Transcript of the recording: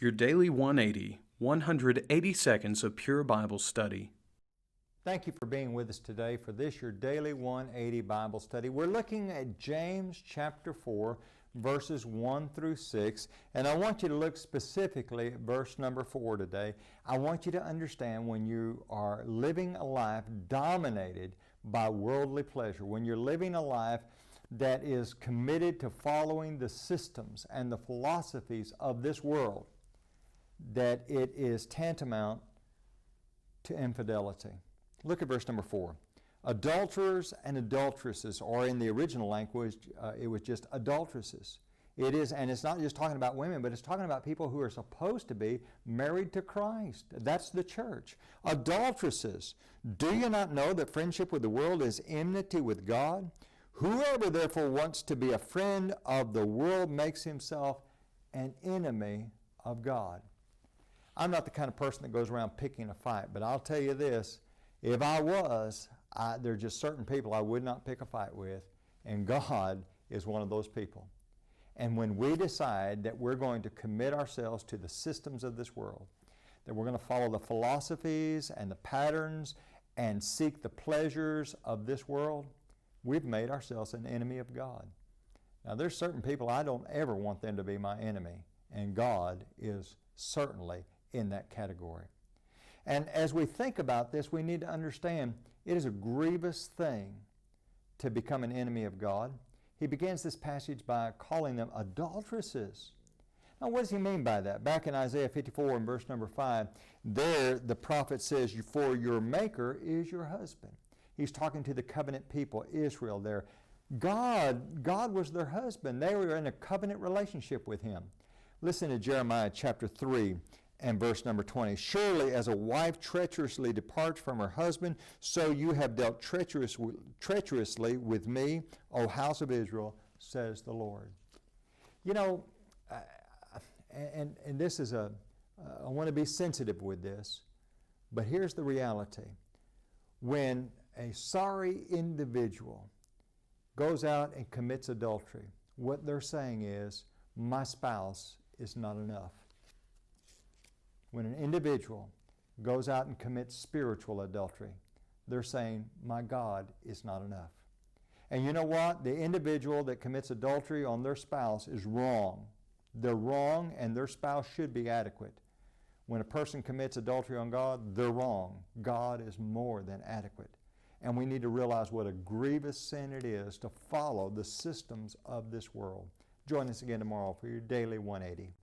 Your Daily 180, 180 seconds of pure Bible study. Thank you for being with us today for this, your Daily 180 Bible study. We're looking at James chapter 4, verses 1 through 6, and I want you to look specifically at verse number 4 today. I want you to understand when you are living a life dominated by worldly pleasure, when you're living a life that is committed to following the systems and the philosophies of this world, that it is tantamount to infidelity. Look at verse number 4. Adulterers and adulteresses, or in the original language, it was just adulteresses. It is, and it's not just talking about women, but it's talking about people who are supposed to be married to Christ. That's the church. Adulteresses, do you not know that friendship with the world is enmity with God? Whoever therefore wants to be a friend of the world makes himself an enemy of God. I'm not the kind of person that goes around picking a fight, but I'll tell you this, if I was, there are just certain people I would not pick a fight with, and God is one of those people. And when we decide that we're going to commit ourselves to the systems of this world, that we're going to follow the philosophies and the patterns and seek the pleasures of this world, we've made ourselves an enemy of God. Now, there's certain people I don't ever want them to be my enemy, and God is certainly in that category. And as we think about this, we need to understand it is a grievous thing to become an enemy of God. He begins this passage by calling them adulteresses. Now, what does he mean by that? Back in Isaiah 54 and verse number 5, there the prophet says, "For your maker is your husband." He's talking to the covenant people, Israel there. God was their husband. They were in a covenant relationship with him. Listen to Jeremiah chapter 3 and verse number 20. "Surely as a wife treacherously departs from her husband, so you have dealt treacherously with me, O house of Israel, says the Lord." You know, and this is I want to be sensitive with this, but here's the reality. When a sorry individual goes out and commits adultery, what they're saying is, my spouse is not enough. When an individual goes out and commits spiritual adultery, they're saying, my God is not enough. And you know what? The individual that commits adultery on their spouse is wrong. They're wrong, and their spouse should be adequate. When a person commits adultery on God, they're wrong. God is more than adequate. And we need to realize what a grievous sin it is to follow the systems of this world. Join us again tomorrow for your Daily 180.